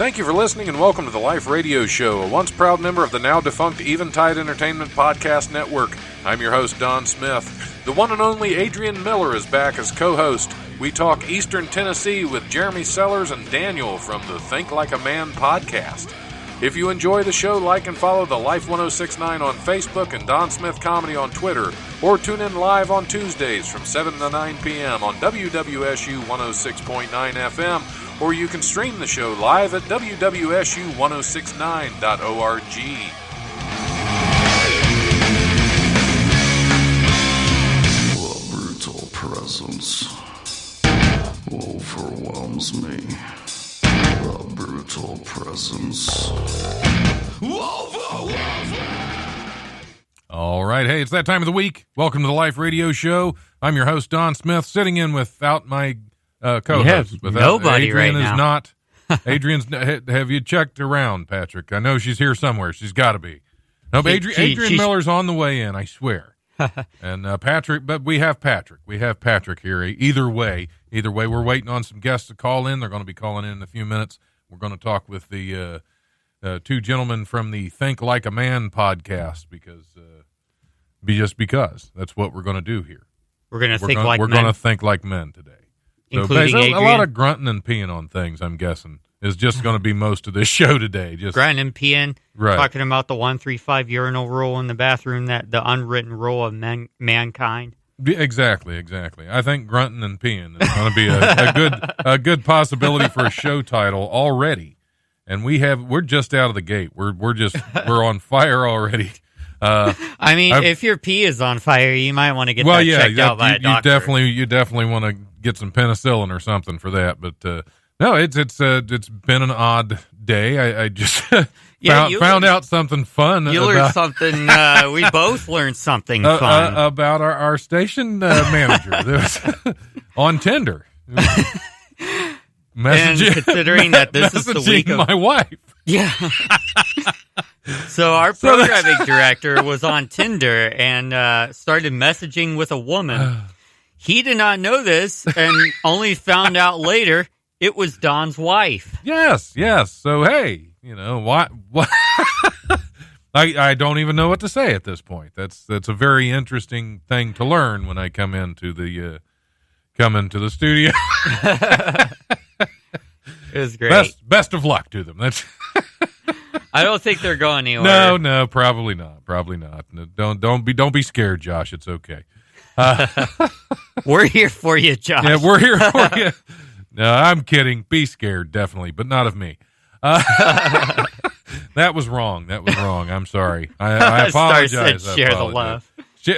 Thank you for listening and welcome to the Life Radio Show, a once proud member of the now defunct Eventide Entertainment Podcast Network. I'm your host, Don Smith. The one and only Adrian Miller is back as co-host. We talk Eastern Tennessee with Jeremy Sellers and Daniel from the Think Like a Man podcast. If you enjoy the show, like and follow the Life 1069 on Facebook and Don Smith Comedy on Twitter, or tune in live on Tuesdays from 7 to 9 p.m. on WWSU 106.9 FM, or you can stream the show live at wwsu1069.org. The brutal presence overwhelms me. The brutal presence overwhelms me. All right, hey, it's that time of the week. Welcome to the Life Radio Show. I'm your host, Don Smith, sitting in without my co-host. Nobody Adrian right is now. not. Adrian's. Have you checked around, Patrick? I know she's here somewhere. She's got to be. Nope, Adrian Miller's on the way in, I swear. And Patrick, but we have Patrick. We have Patrick here. Either way, we're waiting on some guests to call in. They're going to be calling in a few minutes. We're going to talk with the two gentlemen from the Think Like a Man podcast because that's what we're going to do here. We're going to We're going to think like men today. So including Adrian. A lot of grunting and peeing on things, I'm guessing, is just going to be most of this show today. Just grunting and peeing, right. Talking about the 135 urinal rule in the bathroom, that the unwritten rule of mankind. Exactly. I think grunting and peeing is going to be a good possibility for a show title already, and we're just out of the gate. We're on fire already. If your pee is on fire, you might want to get checked out by a doctor. You definitely want to get some penicillin or something for that. But no, it's been an odd day. I just found out something fun. You learned something. We both learned something fun about our station manager on Tinder. And considering that this is the week of my wife. Yeah. So our programming director was on Tinder and started messaging with a woman. He did not know this and only found out later it was Don's wife. Yes. So, hey, what? I don't even know what to say at this point. That's a very interesting thing to learn when I come into the studio. It was great. Best of luck to them. That's. I don't think they're going anywhere. No, probably not. No, don't be scared, Josh. It's okay. We're here for you, Josh. Yeah, we're here for you. No, I'm kidding. Be scared, definitely, but not of me. That was wrong. I'm sorry. I apologize. Said share the love.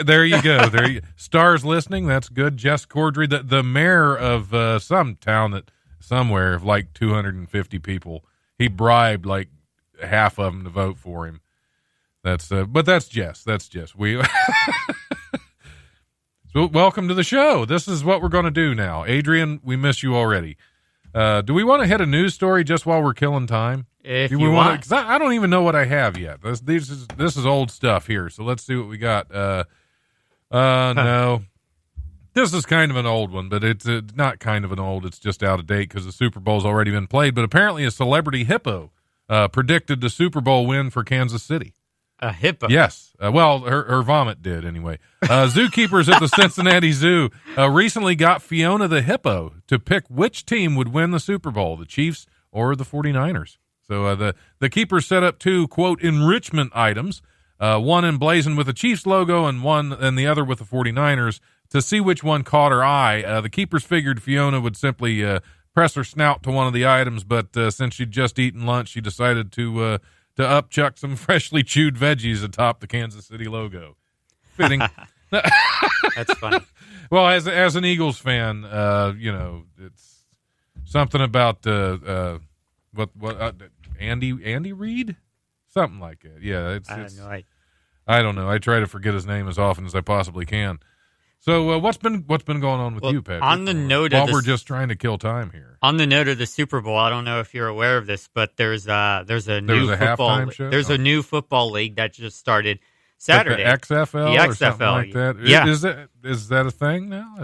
There you go. Stars listening. That's good. Jess Cordry, the mayor of some town somewhere of like 250 people. He bribed like half of them to vote for him. But that's Jess. We. So welcome to the show. This is what we're going to do now. Adrian, we miss you already. Do we want to hit a news story just while we're killing time? If you want. 'Cause I don't even know what I have yet. This is old stuff here. So let's see what we got. No. This is kind of an old one, but it's not kind of an old. It's just out of date because the Super Bowl's already been played. But apparently a celebrity hippo predicted the Super Bowl win for Kansas City. A hippo? Yes. Well, her vomit did anyway. Zookeepers at the Cincinnati Zoo recently got Fiona the hippo to pick which team would win the Super Bowl, the Chiefs or the 49ers. So the keepers set up two, quote, enrichment items, one emblazoned with the Chiefs logo and the other with the 49ers, to see which one caught her eye. The keepers figured Fiona would simply press her snout to one of the items, but since she'd just eaten lunch, she decided to upchuck some freshly chewed veggies atop the Kansas City logo. Fitting. That's funny. Well, as an Eagles fan, it's something about Andy Reid, something like that. Yeah, I don't know. I try to forget his name as often as I possibly can. So what's been going on with you, Patrick? On the note while we're just trying to kill time here. On the note of the Super Bowl, I don't know if you're aware of this, but there's a new halftime show? There's a new football league that just started Saturday. Like the XFL, the or XFL, something like that. Yeah. Is that a thing now?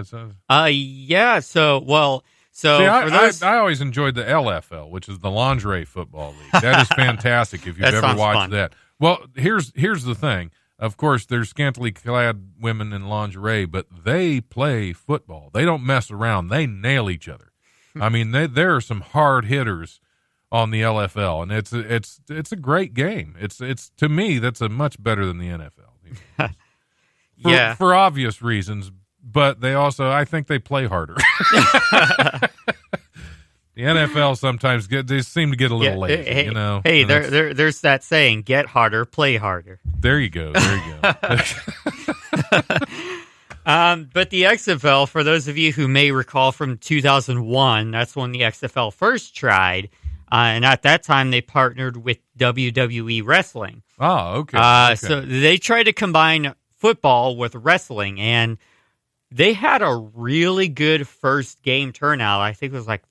Yeah. So So See, for those, I always enjoyed the LFL, which is the Lingerie Football League. That is fantastic if you've That ever sounds watched fun. that. Well, here's the thing. Of course, there's scantily clad women in lingerie, but they play football. They don't mess around. They nail each other. I mean, there are some hard hitters on the LFL, and it's a great game. It's to me, that's a much better than the NFL. For obvious reasons, but they also, I think they play harder. The NFL sometimes they seem to get a little lazy, hey, you know. Hey, there's that saying: "Get harder, play harder." There you go. But the XFL, for those of you who may recall from 2001, that's when the XFL first tried, and at that time they partnered with WWE Wrestling. Oh, okay. So they tried to combine football with wrestling, and they had a really good first game turnout. I think it was like,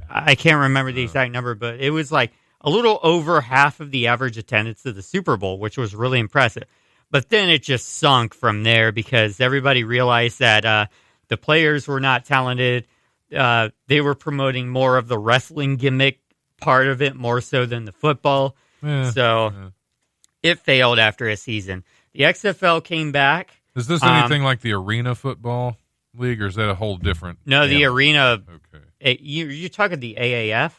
I can't remember the exact number, but it was like a little over half of the average attendance of the Super Bowl, which was really impressive. But then it just sunk from there because everybody realized that the players were not talented. They were promoting more of the wrestling gimmick part of it more so than the football. It failed after a season. The XFL came back. Is this anything like the Arena Football League, or is that a whole different? No, the animal? Arena. Okay. You're talking the AAF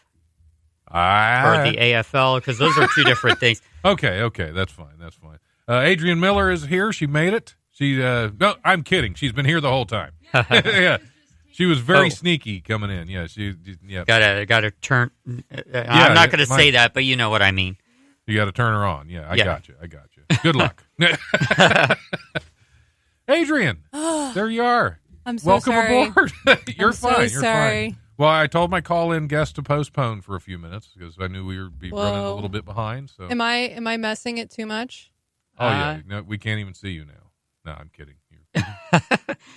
Ah. or the AFL, because those are two different things. Okay, that's fine. Adrian Miller is here. She made it. No, I'm kidding. She's been here the whole time. Yeah, she was very sneaky coming in. Yeah, Gotta turn. I'm not gonna say that, but you know what I mean. You got to turn her on. Yeah, I got you. Good luck. Adrian, there you are. I'm so Welcome sorry. aboard. You're fine. So You're sorry. fine. Well, I told my call-in guest to postpone for a few minutes because I knew we would be running a little bit behind. So, Am I messing it too much? oh yeah, no, we can't even see you now. No, I'm kidding.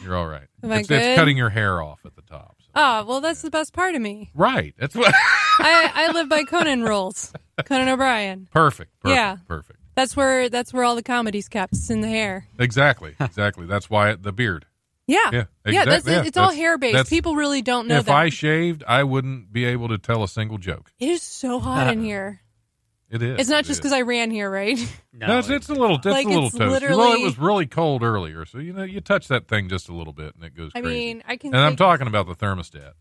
You're all right. Am I It's good? cutting your hair off at the top. So. Oh, well, that's the best part of me. Right. That's what. I live by Conan rules. Conan O'Brien. Perfect. Yeah. Perfect. That's where all the comedy's kept. It's in the hair. Exactly. That's why the beard. Yeah. Yeah. It's all hair based. People really don't know if that. I shaved, I wouldn't be able to tell a single joke. It is so hot in here. It is. It's not just because I ran here, right? No, it's a little Like, it's toasty. Well, literally- it was really cold earlier, so you touch that thing just a little bit and it goes I crazy. mean, I can. And I'm take- talking about the thermostat.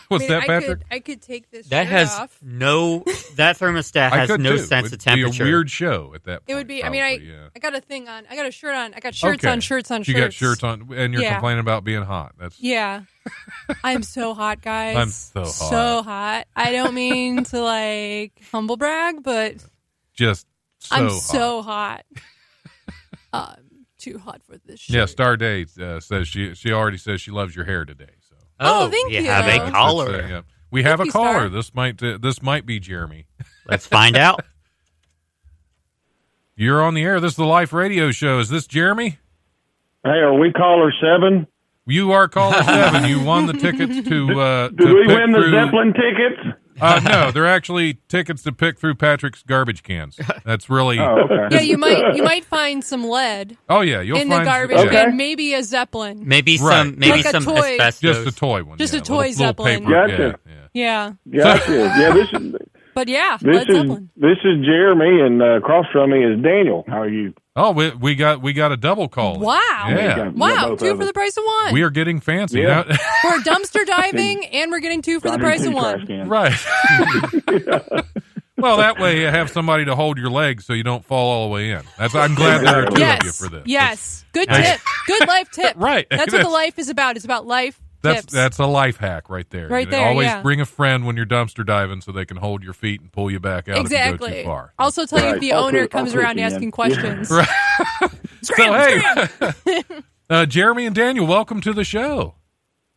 What's that, Patrick? I could take this That shirt has off. that thermostat I has could no too. sense It'd of temperature. Be a weird show at that point. It would be. Probably, I got a thing on. I got a shirt on. I got shirts on shirts on shirts. You got shirts on, and you're Yeah. complaining about being hot. That's Yeah. I'm so hot, guys. I'm so hot. So hot. I don't mean to humble brag, but just so I'm hot. so hot. Too hot for this shit. Yeah, Star Day says she already says she loves your hair today. So Oh, thank you you. have That's- a caller. yeah. We have a you, caller. Star. This might be Jeremy. Let's find out. You're on the air. This is the Life Radio Show. Is this Jeremy? Hey, are we caller 7? You are caller 7. You won the tickets to. Did to we pick win the through, Zeppelin tickets? No, they're actually tickets to pick through Patrick's garbage cans. That's really. Oh, okay. Yeah, you might find some lead Oh yeah, you'll in find the garbage Okay. can, maybe a Zeppelin. Maybe Right. some maybe Like a some toy. asbestos. just a toy one. Just a little- toy little Zeppelin. paper. Gotcha. Yeah. Yeah, Gotcha. Yeah, but yeah, this Led Zeppelin. is Jeremy, and across from me is Daniel. How are you? Oh, we got a double call. Wow. Yeah. Wow, both 2 of for us. the price of 1. We are getting fancy. Yeah. Now- We're dumpster diving, and we're getting 2 for the Got price two of trash 1. cans. right. Well, that way you have somebody to hold your legs so you don't fall all the way in. I'm glad there are two of you Yes. for this. Yes. Good tip. Good life tip. Right. That's what the life is about. It's about life tips. That's a life hack right there. Right You know, there, always yeah. bring a friend when you're dumpster diving so they can hold your feet and pull you back out if you go Exactly. too far. Also tell you if Right. the I'll owner put- I'll comes put around you in. asking Yeah. questions. Right. Scram, so hey, Jeremy and Daniel, welcome to the show.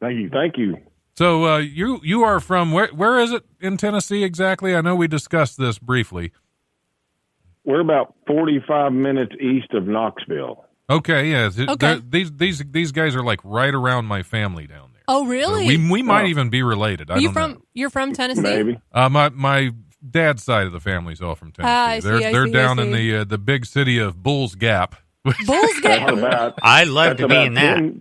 Thank you. So you are from where is it in Tennessee exactly? I know we discussed this briefly. We're about 45 minutes east of Knoxville. Okay, yeah. Okay. These guys are like right around my family down there. Oh, really? We might even be related. I don't know. You're from Tennessee? Maybe. My dad's side of the family's all from Tennessee. I see, they're I down in see. the big city of Bulls Gap. Bulls That's Gap. about. I'd love That's to be about in that.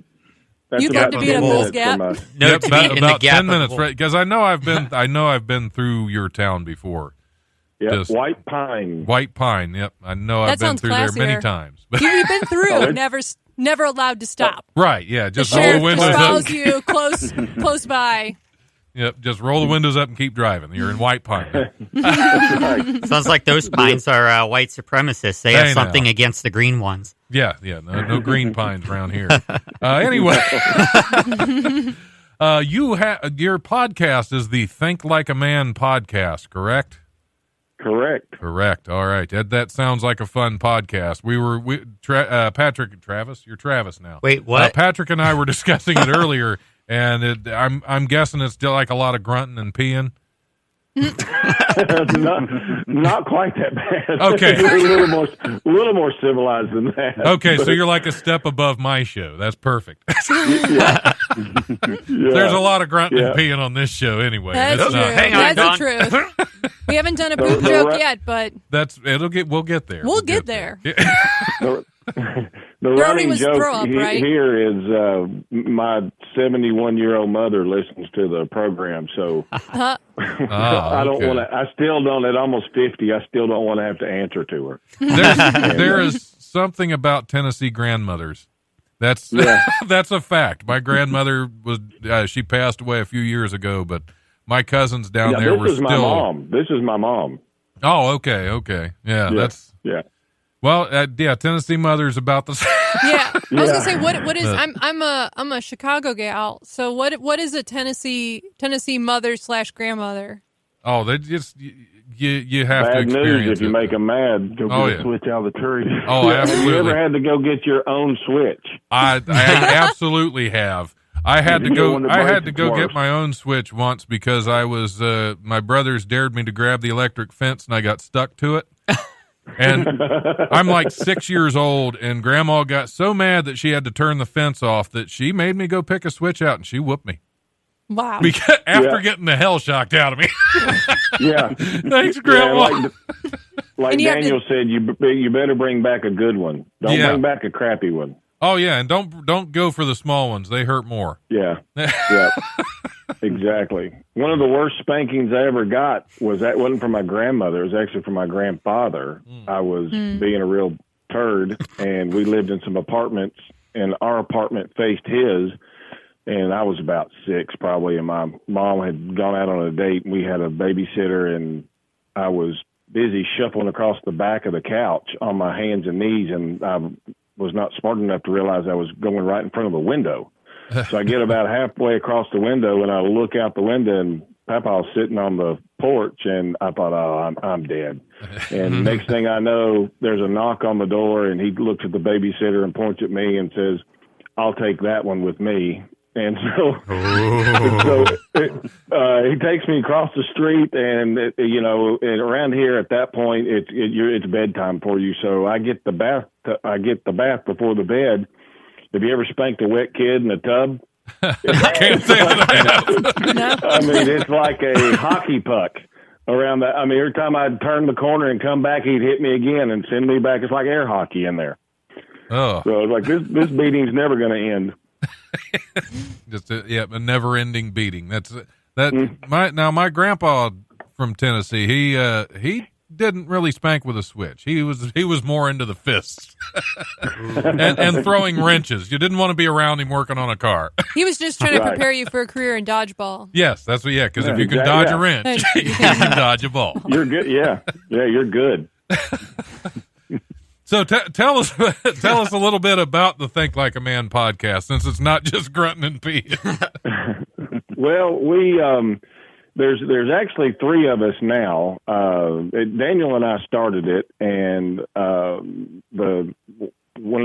That's You'd like about to be in a 10 Bulls minutes from Gap? us. No, Yep, to be in about the gap 10 minutes, of- right? Because I know I've been through your town before. Yep, Just- White Pine. White Pine. Yep, I know I've That been sounds through there many classier. times. You've been through, Oh, never allowed to stop. Right? Yeah, The just roll the sheriff windows just up. follows you close by. Yep, just roll the windows up and keep driving. You're in White Pine. Sounds like those pines are white supremacists. They have Hey, something now. against the green ones. Yeah, no green pines around here. Anyway, your podcast is the Think Like a Man podcast, correct? Correct. Correct. All right, that sounds like a fun podcast. Patrick and Travis. You're Travis now. Wait, what? Patrick and I were discussing it earlier, and I'm guessing it's still like a lot of grunting and peeing. not quite that bad. Okay. We're a little more civilized than that. Okay, so you're like a step above my show. That's perfect. Yeah. There's a lot of grunting Yeah. and peeing on this show anyway. That's It's true. not- Hang on, That's the truth. We haven't done a poop The joke ra- yet, but we'll get there. We'll get there. The There already running was joke throw up, right? here is my 71-year-old mother listens to the program, so Oh, I don't okay. want to. I still don't. At almost 50, I still don't want to have to answer to her. There is something about Tennessee grandmothers. That's Yeah. that's a fact. My grandmother was she passed away a few years ago, but my cousins down Yeah, there were this is still. my mom. This is my mom. Oh, okay. Yeah, that's Yeah. well. Tennessee mothers about the same. yeah. I was Yeah. gonna say what is I'm a Chicago gal. So what is a Tennessee mother / grandmother? Oh, they just you have to Bad experience news if you it. make them mad. Go Oh, get yeah. a switch out of the tree. Oh, Have you absolutely. ever had to go get your own switch? I absolutely have. I had to You go. want to I break had to it go for get us. my own switch once because I was. My brothers dared me to grab the electric fence, and I got stuck to it. And I'm like 6 years old, and Grandma got so mad that she had to turn the fence off that she made me go pick a switch out, and she whooped me Wow. because after Yeah. getting the hell shocked out of me. Yeah. Thanks, Yeah, Grandma. like And you have Daniel said, you better bring back a good one. Don't Yeah. bring back a crappy one. Oh yeah, and don't go for the small ones; they hurt more. Yeah. Yeah. Exactly. One of the worst spankings I ever got wasn't from my grandmother. It was actually from my grandfather. I was being a real turd, and we lived in some apartments, and our apartment faced his. And I was about 6 probably, and my mom had gone out on a date, and we had a babysitter, and I was busy shuffling across the back of the couch on my hands and knees, and I was not smart enough to realize I was going right in front of a window. So I get about halfway across the window, and I look out the window, and Papa's sitting on the porch, and I thought, oh, I'm dead. And next thing I know, there's a knock on the door, and he looks at the babysitter and points at me and says, "I'll take that one with me." And so he takes me across the street, and and around here at that point, it's bedtime for you. So I get the bath. I get the bath before the bed. Have you ever spanked a wet kid in a tub? Can't say that I have. No. I mean, it's like a hockey puck around that. I mean, every time I'd turn the corner and come back, he'd hit me again and send me back. It's like air hockey in there. Oh, So it's like this beating's never going to end. just a never-ending beating. My grandpa from Tennessee. He didn't really spank with a switch. He was more into the fists and throwing wrenches. You didn't want to be around him working on a car. He was just trying to Right. prepare you for a career in dodgeball. Yes, that's what. Yeah, because if Yeah, you can exactly, dodge a yeah. wrench, you can dodge a ball. You're good. Yeah, you're good. So tell us a little bit about the Think Like a Man podcast, since it's not just grunting and peeing. Well, we there's actually 3 of us now. Daniel and I started it, and one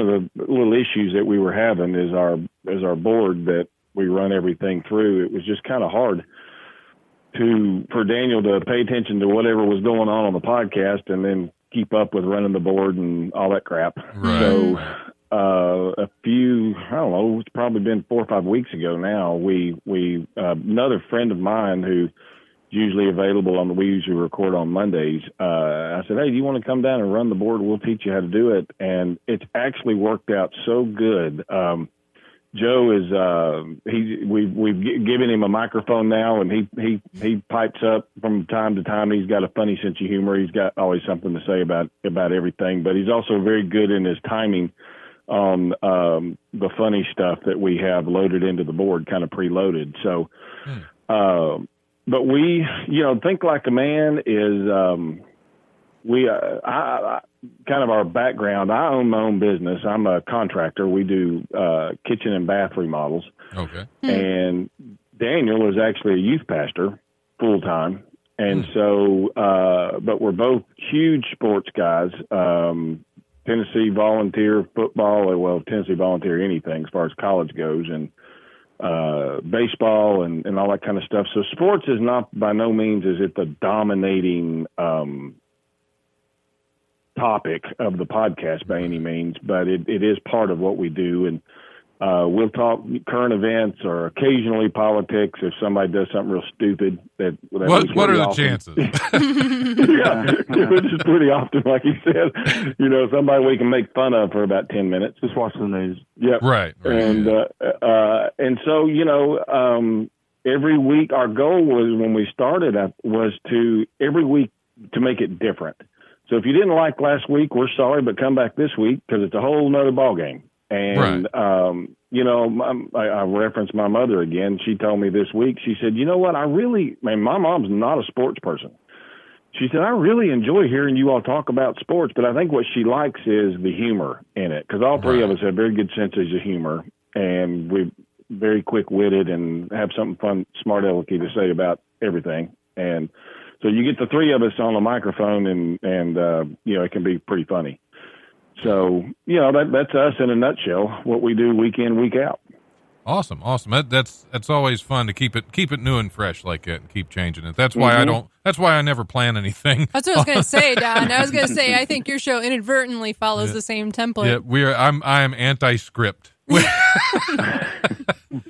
of the little issues that we were having is our board that we run everything through. It was just kind of hard for Daniel to pay attention to whatever was going on the podcast, and then keep up with running the board and all that crap. Right. So a few, I don't know, it's probably been 4 or 5 weeks ago now, we another friend of mine who's usually available we usually record on Mondays. I said, "Hey, do you want to come down and run the board? We'll teach you how to do it." And it's actually worked out so good. Joe is we've given him a microphone now, and he pipes up from time to time. He's got a funny sense of humor. He's got always something to say about everything, but he's also very good in his timing on the funny stuff that we have loaded into the board, kind of preloaded. So, but we, Think Like a Man is I kind of our background. I own my own business. I'm a contractor. We do kitchen and bath remodels. Okay. And Daniel is actually a youth pastor full time. And so, but we're both huge sports guys. Tennessee Volunteer football, well, Tennessee Volunteer anything as far as college goes, and baseball and all that kind of stuff. So sports is not, by no means is it the dominating topic of the podcast by any means, but it is part of what we do. And we'll talk current events or occasionally politics if somebody does something real stupid. What are the chances? Which is pretty often, like you said, somebody we can make fun of for about 10 minutes. Just watch the news. Yep. Right. And so every week our goal was, when we started up, was to every week to make it different. So if you didn't like last week, we're sorry, but come back this week because it's a whole nother ball game. And, I referenced my mother again. She told me this week, she said, you know what? My mom's not a sports person. She said, I really enjoy hearing you all talk about sports, but I think what she likes is the humor in it. Because all three of us have very good senses of humor, and we're very quick-witted and have something fun, smart alecky to say about everything. And so you get the three of us on the microphone, and it can be pretty funny. So, that's us in a nutshell, what we do week in, week out. Awesome. That's always fun to keep it new and fresh like that and keep changing it. That's why I never plan anything. That's what I was going to say, Don. I was going to say, I think your show inadvertently follows the same template. Yeah, I am anti-script. We've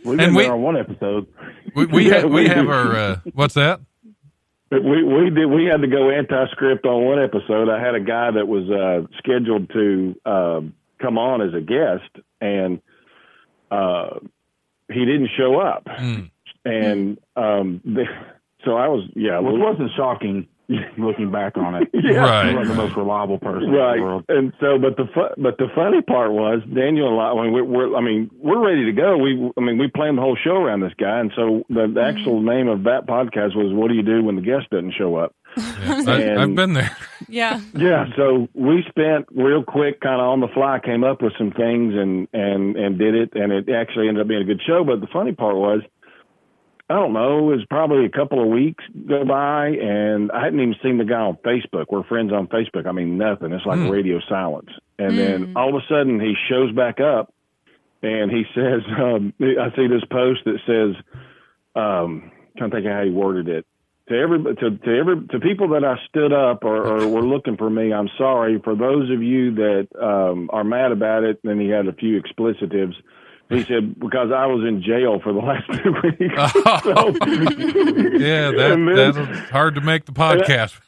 been there on one episode. We have our, what's that? We had to go anti-script on one episode. I had a guy that was scheduled to come on as a guest, and he didn't show up. And so I was, which wasn't shocking looking back on it. Right. He was the most reliable person in the world. And so, but the funny part was Daniel and I, we're ready to go. We planned the whole show around this guy. And so the actual name of that podcast was, "What do you do when the guest doesn't show up?" Yeah, I've been there. Yeah. Yeah. So we spent real quick, kind of on the fly, came up with some things and did it. And it actually ended up being a good show. But the funny part was, I don't know, it was probably a couple of weeks go by, and I hadn't even seen the guy on Facebook. We're friends on Facebook. I mean, nothing. It's like radio silence. And then all of a sudden he shows back up, and he says, I see this post that says, trying to think of how he worded it. To people that I stood up or were looking for me, I'm sorry. For those of you that are mad about it, then he had a few explicitives. He said, because I was in jail for the last 2 weeks. Yeah, that's hard to make the podcast.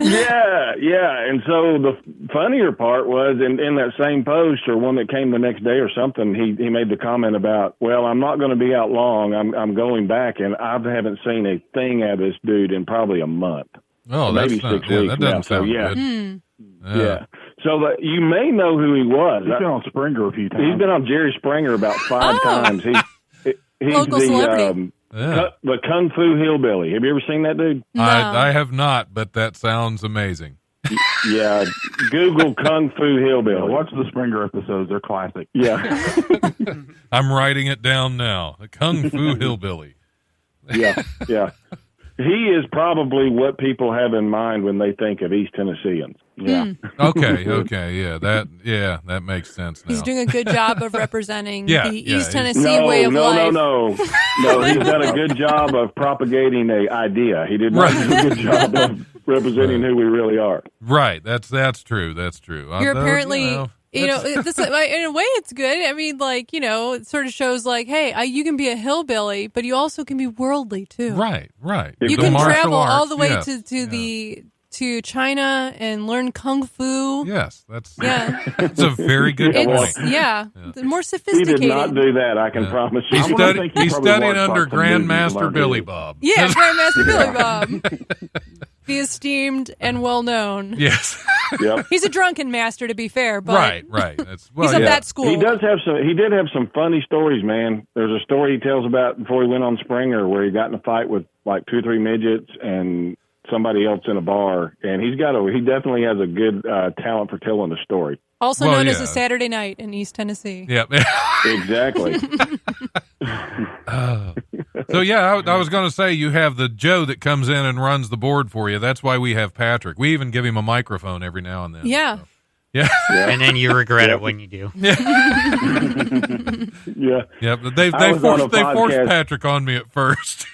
Yeah. And so the funnier part was in that same post, or one that came the next day or something, he made the comment about, well, I'm not going to be out long. I'm going back, and I haven't seen a thing out of this dude in probably a month. Oh, maybe that's 6 weeks. That doesn't now. sound good. Yeah. So you may know who he was. He's been on Springer a few times. He's been on Jerry Springer about 5 times. He's Local celebrity. The Kung Fu Hillbilly. Have you ever seen that dude? No. I have not, but that sounds amazing. Yeah. Google Kung Fu Hillbilly. Watch the Springer episodes. They're classic. Yeah. I'm writing it down now. The Kung Fu Hillbilly. Yeah. He is probably what people have in mind when they think of East Tennesseans. Yeah. Okay. Yeah. That makes sense now. He's doing a good job of representing the East Tennessee No, way of life. No, he's done a good job of propagating an idea. He did not do a good job of representing who we really are. Right. That's true. That's true. You're apparently, this, in a way it's good. I mean, it sort of shows hey, you can be a hillbilly, but you also can be worldly too. Right. You The can martial travel all arts, the way yes. to the to China and learn kung fu. Yes, Yeah. that's a very good point. It's more He sophisticated. did not do that, I can promise you. He's think he he's probably studying watched under lots of movies and Grandmaster learned Billy his. Bob. Yeah, Grandmaster Billy Bob. Be esteemed and well known. Yes. Yep. He's a drunken master, to be fair, but Right. That's, he's of that school. He did have some funny stories, man. There's a story he tells about before he went on Springer where he got in a fight with like 2 or 3 midgets and somebody else in a bar, and he definitely has a good talent for telling a story. Also known as a Saturday night in East Tennessee. Yep. Exactly. So yeah, I was going to say you have the Joe that comes in and runs the board for you. That's why we have Patrick. We even give him a microphone every now and then. Yeah. So. Yeah. And then you regret it when you do. Yeah. Yeah, but they was on a forced podcast. Patrick on me at first.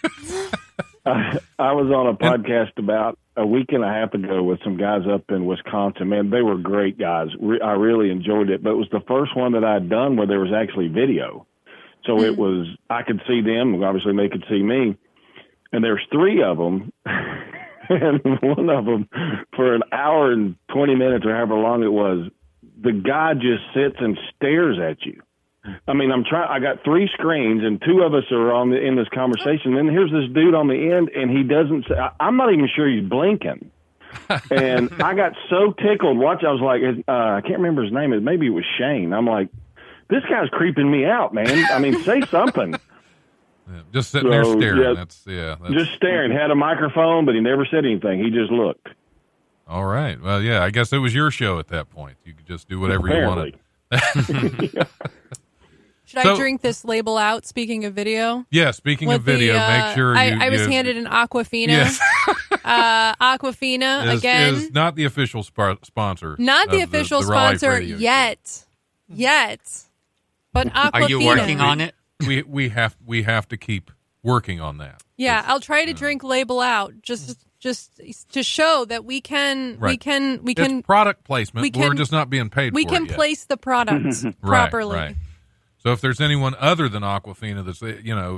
I was on a podcast about a week and a half ago with some guys up in Wisconsin. Man, they were great guys. I really enjoyed it, but it was the first one that I'd done where there was actually video. So it was, I could see them, obviously they could see me, and there's 3 of them, and one of them, for an hour and 20 minutes or however long it was, the guy just sits and stares at you. I mean, I got 3 screens and 2 of us are in this conversation. Then here's this dude on the end and he doesn't say, I'm not even sure he's blinking. And I got so tickled. I was like, I can't remember his name. Maybe it was Shane. I'm like, this guy's creeping me out, man. I mean, say something. Yeah, just sitting there staring. Yeah, That's just staring. Had a microphone, but he never said anything. He just looked. all right. Well, yeah, I guess it was your show at that point. You could just do whatever Apparently. you wanted. Should I drink this label out, speaking of video? Yeah, speaking of video, make sure I was handed an Aquafina. Yes. Aquafina, again. is not the official sponsor. Not the of official the Real Life sponsor Radio yet. But Aquafina. Are you working on it? We have to keep working on that. Yeah, I'll try to drink label out just to show that we can It's product placement. We're just not being paid we for can it yet. place the products properly. Right. So if there's anyone other than Aquafina that's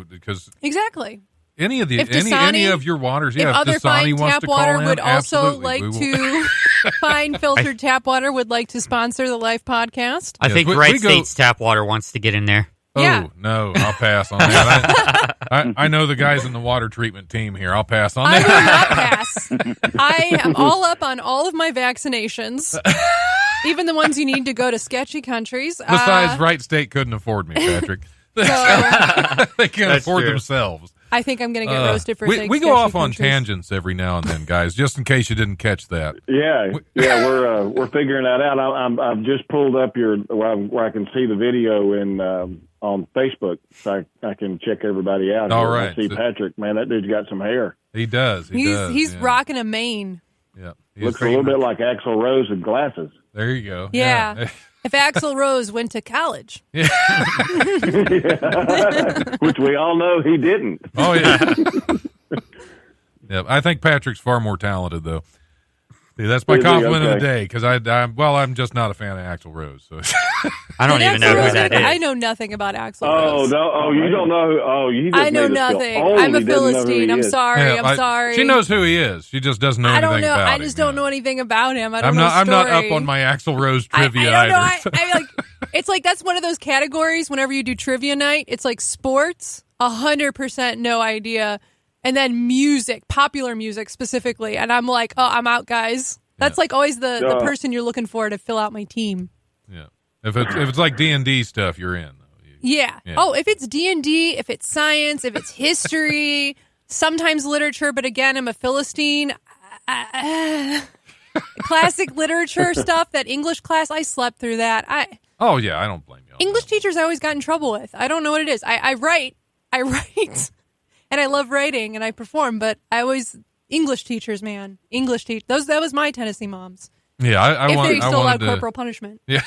because Exactly. any of If any Dasani- of your waters, If if other Dasani fine wants tap to call water in, would also absolutely, like we will. to fine filtered tap water would like to sponsor the Life podcast. I Yes, think we Right go- States Tap Water wants to get in there. Oh, Yeah. no, I'll pass on that. I know the guys in the water treatment team here. I'll pass on I will that. not pass. I am all up on all of my vaccinations, even the ones you need to go to sketchy countries. Besides, Right State couldn't afford me, Patrick. So They can't That's afford true. themselves. I think I'm going to get roasted for saying we go sketchy off on countries. tangents every now and then, guys, just in case you didn't catch that. Yeah, we're figuring that out. I've just pulled up where I can see the video on Facebook, so I can check everybody out. All here. right. I see Patrick, man, that dude's got some hair. He does. He's yeah. rocking a mane. Yeah. Looks a little bit like Axl Rose with glasses. There you go. Yeah. If Axl Rose went to college. Which we all know he didn't. Oh yeah. Yeah. I think Patrick's far more talented, though. See, that's my Is he? compliment of the Okay. day because I'm just not a fan of Axl Rose. So. I don't even know who that is. I know nothing about Axl Oh Rose. no! Oh, you don't know? Oh, you just I know made us feel nothing. old. I'm a He doesn't know who Philistine. he I'm is. sorry. Yeah, I'm sorry. She knows who he is. She just doesn't know I anything don't know. about I him. just don't know anything about him. I don't know. I'm not story. up on my Axl Rose I trivia don't know. either. I like. It's like that's one of those categories. Whenever you do trivia night, it's like sports. 100% no idea, and then music, popular music specifically, and I'm like, oh, I'm out, guys. That's like always the person you're looking for to fill out my team. Yeah. If it's like D&D stuff, you're in. Yeah. Yeah. Oh, if it's D&D, if it's science, if it's history, sometimes literature, but again, I'm a Philistine. Classic literature stuff, that English class, I slept through that. Oh yeah, I don't blame you. English teachers I always got in trouble with. I don't know what it is. I write, and I love writing, and I perform, but I always, English teachers, man. That was my Tennessee moms. Yeah, I If wanted. they I still allowed wanted to. corporal punishment. Yeah,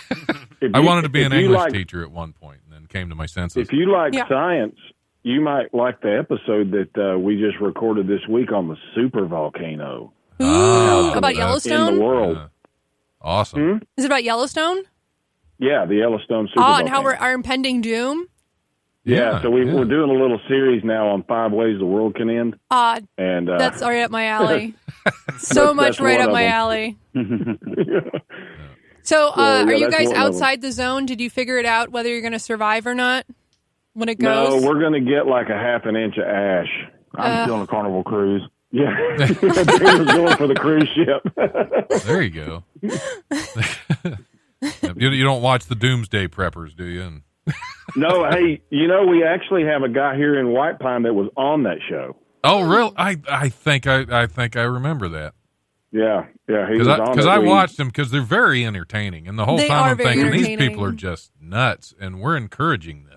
If I you- wanted to be an if you English like- teacher at one point, and then came to my senses. If you like Yeah. science, you might like the episode that we just recorded this week on the super volcano Ooh, about that's in Yellowstone? the world. Awesome. Is it about Yellowstone? Yeah, the Yellowstone super Oh, volcano. and how our impending doom? Yeah, so we're doing a little series now on 5 ways the world can end. Odd. And That's right up my alley. So much That's right one up of my them. alley. So, Yeah, are you that's guys one of them. outside the zone? Did you figure it out whether you're going to survive or not when it No, goes? we're going to get like a half an inch of ash. I'm still on a Carnival cruise. Yeah, Dana's going for the cruise ship. There you go. You don't watch the Doomsday Preppers, do you? And No, hey, we actually have a guy here in White Pine that was on that show. oh, really? I think I remember that Yeah, he was on because it. I watched them because they're very entertaining, and the whole They time are I'm very thinking these entertaining. people are just nuts, and we're encouraging this.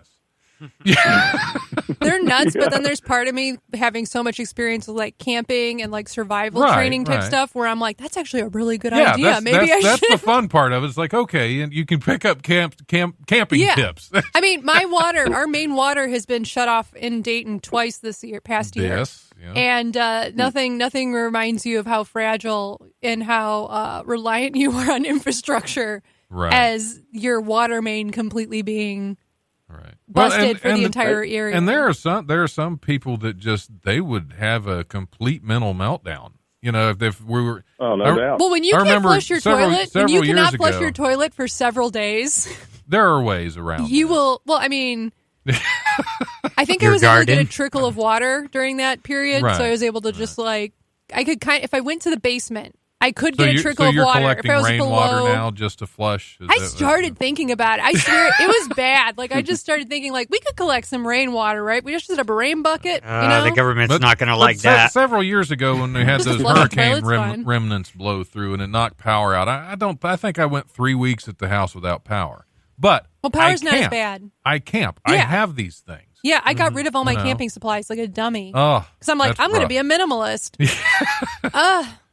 They're nuts, but then there's part of me having so much experience with like camping and like survival Right, training type right. stuff where I'm like, that's actually a really good Yeah, idea. Maybe I that's should. the fun part of it. It's like, okay, and you can pick up camping Yeah. tips. I mean, our main water has been shut off in Dayton twice this past year. Yes, yeah. And nothing reminds you of how fragile and how reliant you are on infrastructure Right. as your water main completely being Right. busted for the entire area. And there are some people that just they would have a complete mental meltdown. If we were Oh, no doubt. well, when you I can't remember flush your several- toilet, when several you years cannot flush ago- your toilet for several days, there are ways around. you that. will. Well, I mean, I think I Your was able to get garden? a trickle of water during that period, Right, so I was able to just like I could if I went to the basement, I could So get a you're, trickle so of you're water. collecting If I was rainwater below, now just to flush. Is I that- started thinking about it. I swear it was bad. Like I just started thinking, like we could collect some rainwater, right? We just set up a rain bucket. The government's not going to like but that. Several years ago, when we had Just those flush the hurricane toilets, fine. remnants blow through and it knocked power out, I think I went 3 weeks at the house without power. But Well, power's I not as camp. bad. I camp. I Yeah. have these things. Yeah, I got rid of all my You know. camping supplies like a dummy. Oh, Because I'm like, that's I'm going to rough. be a minimalist.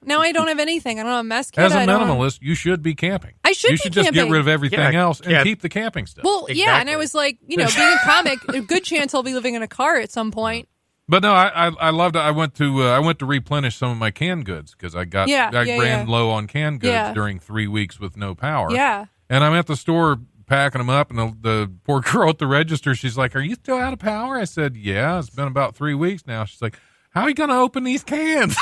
Now I don't have anything. I don't have a mess kit. As a I don't have- minimalist, you should be camping. I should You be should just get camping. rid of everything Yeah, else and yeah. keep the camping stuff. Well, yeah, and I Exactly. was like, being a comic, a good chance I'll be living in a car at some point. But no, I loved it. I went to replenish some of my canned goods because I ran low on canned goods Yeah. during 3 weeks with no power. Yeah. And I'm at the store packing them up, and the poor girl at the register, she's like, "Are you still out of power?" I said, "Yeah, it's been about 3 weeks now." She's like, "How are you going to open these cans?"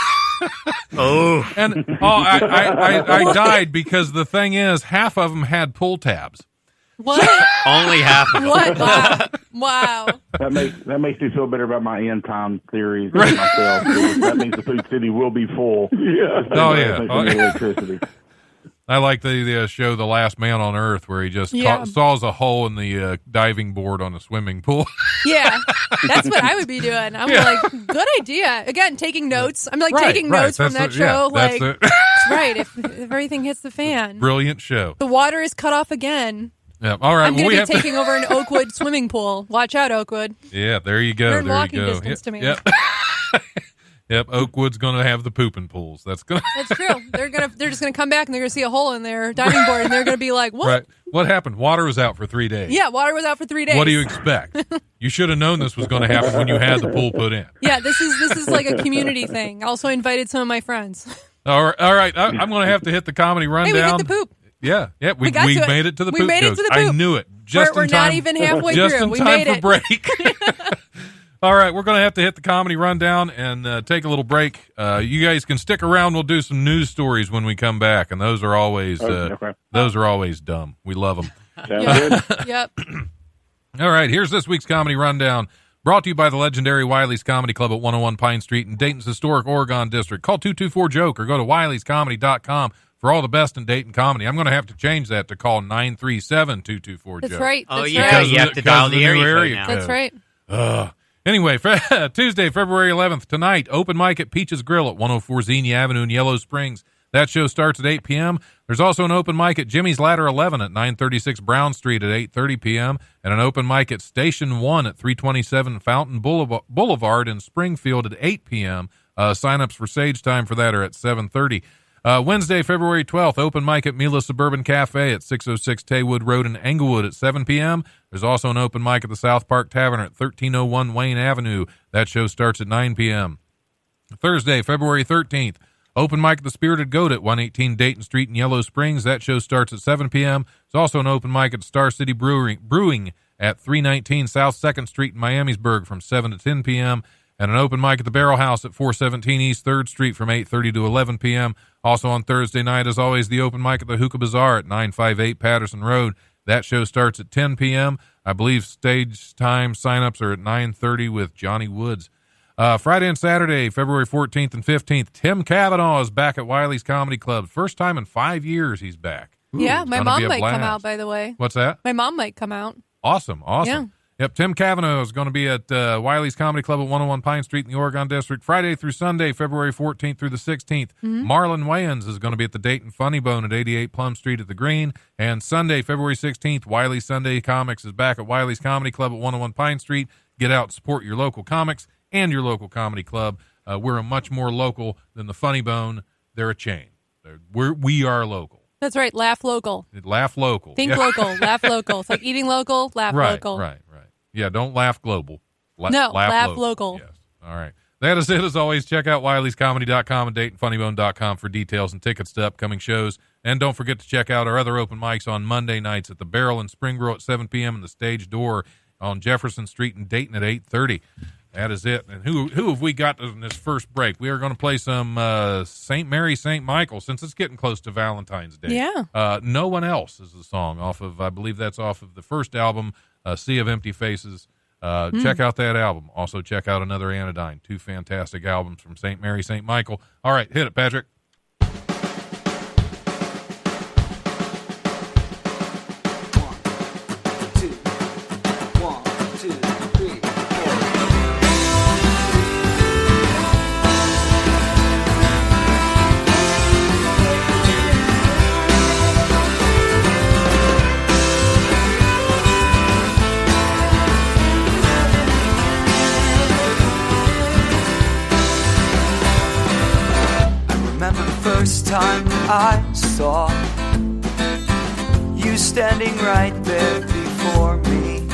Oh, And I died because the thing is, half of them had pull tabs. What? only half of it. What? Wow. That makes me feel better about my end time theories myself. That means the food city will be full. Yeah. Oh, yeah. Thinking of electricity. I like the show The Last Man on Earth, where he just Yeah. saws a hole in the diving board on a swimming pool. Yeah. That's what I would be doing. I'm like, good idea. Again, taking notes. I'm like taking notes from that show. That's Like, a right. If everything hits the fan, brilliant show. the water is cut off again. Yeah. All right. I'm well, going we to have be taking over an Oakwood swimming pool. Watch out, Oakwood. Yeah, there you go. You're in there walking you go. distance to me. Yep. Yep. Oakwood's going to have the pooping pools. That's going to That's true. They're just gonna come back and they're gonna see a hole in their diving board and they're gonna be like, "What? right. What happened? Water was out for 3 days. Yeah, water was out for 3 days. What do you expect? You should have known this was going to happen when you had the pool put in. Yeah, this is like a community thing. Also invited some of my friends. All right. I'm going to have to hit the comedy Hey, rundown. we hit the poop. Yeah. We got to it. made it to the We poop made it jokes. to the I poop. knew it. Just We're in time. not even halfway just through. in We time made for it. break. All right, we're going to have to the comedy rundown and take a little break. You guys can stick around. We'll do some news stories when we come back, and those are always Okay. those are always dumb. We love them. Sounds good. Yep. All right, here's this week's comedy rundown. Brought to you by the legendary Wiley's Comedy Club at 101 Pine Street in Dayton's historic Oregon District. Call 224-JOKE or go to wileyscomedy.com for all the best in Dayton comedy. I'm going to have to change that to call 937-224-JOKE. That's right. Oh, That's yeah. right. Because You have to dial the new area code now. That's right. Anyway, Tuesday, February 11th, tonight, open mic at Peach's Grill at 104 Xenia Avenue in Yellow Springs. That show starts at 8 p.m. There's also an open mic at Jimmy's Ladder 11 at 936 Brown Street at 8:30 p.m. and an open mic at Station 1 at 327 Fountain Boulevard in Springfield at 8 p.m. Sign-ups for Sage Time for that are at 7:30. Wednesday, February 12th, open mic at Mila Suburban Cafe at 606 Taywood Road in Englewood at 7 p.m. There's also an open mic at the South Park Tavern at 1301 Wayne Avenue. That show starts at 9 p.m. Thursday, February 13th, open mic at the Spirited Goat at 118 Dayton Street in Yellow Springs. That show starts at 7 p.m. There's also an open mic at Star City Brewing at 319 South 2nd Street in Miamisburg from 7 to 10 p.m. and an open mic at the Barrel House at 417 East 3rd Street from 8:30 to 11 p.m. Also on Thursday night, as always, the open mic at the Hookah Bazaar at 958 Patterson Road. That show starts at 10 p.m. I believe stage time signups are at 9:30 with Johnny Woods. Friday and Saturday, February 14th and 15th, Tim Cavanaugh is back at Wiley's Comedy Club. First time in 5 years he's back. Yeah, It's my gonna be mom a might come blast. out, by the way. What's that? My mom might come out. Awesome. Yeah. Yep, Tim Cavanaugh is going to be at Wiley's Comedy Club at 101 Pine Street in the Oregon District, Friday through Sunday, February 14th through the 16th. Marlon Wayans is going to be at the Dayton Funny Bone at 88 Plum Street at the Green. And Sunday, February 16th, Wiley Sunday Comics is back at Wiley's Comedy Club at 101 Pine Street. Get out and support your local comics and your local comedy club. We're a much more local than the Funny Bone. They're a chain. We are local. That's right. Laugh local. Laugh local. Think Yeah. local. Laugh local. It's like eating local, laugh local. Right. Yeah, don't laugh global. No, laugh local. Yes. All right. That is it. As always, check out Wiley'sComedy.com and DaytonFunnyBone.com for details and tickets to upcoming shows. And don't forget to check out our other open mics on Monday nights at the Barrel in Springboro at 7 p.m. and the Stage Door on Jefferson Street in Dayton at 8:30. That is it. And who have we got in this first break? We are going to play some St. Mary, St. Michael, since it's getting close to Valentine's Day. Yeah. No One Else is the song off of, I believe that's off of the first album, Sea of Empty Faces. Check out that album. Also check out Another Anodyne. 2 fantastic albums from St. Mary, St. Michael. All right, hit it, Patrick. First time I saw you standing right there before me,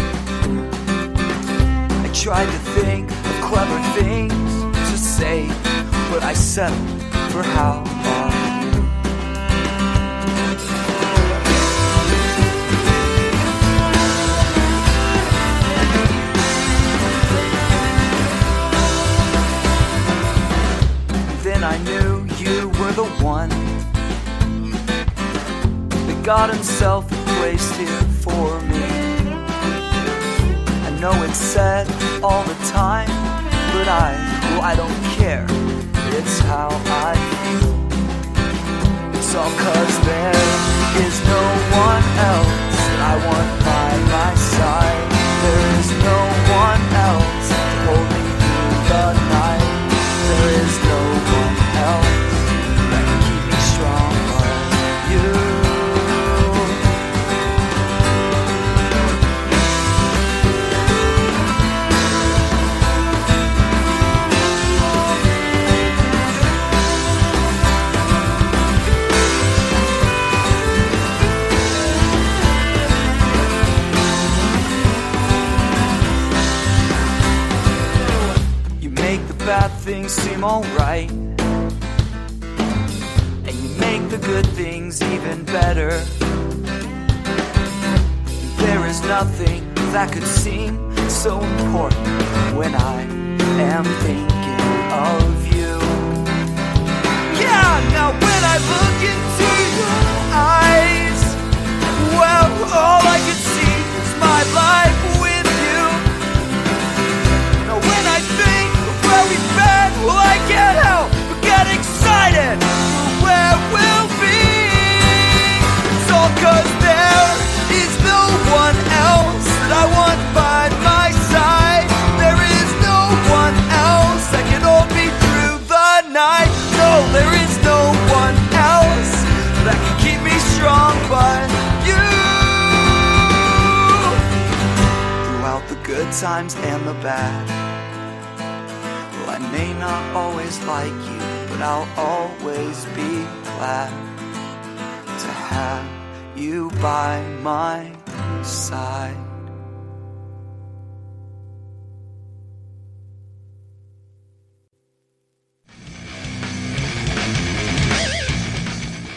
I tried to think of clever things to say, but I settled for how are you. Then I knew you were the one that God himself had placed here for me. I know it's said all the time, but I don't care. It's how I feel. It's all 'cause there is no one else that I want by my side. There is no one else to hold me through the night. There is no one else that can keep me strong but you. You make the bad things seem alright, and you make the good things even better. There is nothing that could seem so important when I am thinking of you. Yeah, now when I look into your eyes, well, all I can see is my life with you. Now when I think of where we've been, well, I can't help but get excited for where we'll be. It's all 'cause there is no one else that I want by my side. There is no one else that can hold me through the night. No, there is no one else that can keep me strong but you. Throughout the good times and the bad, well, I may not always like you, but I'll always be glad to have you by my side.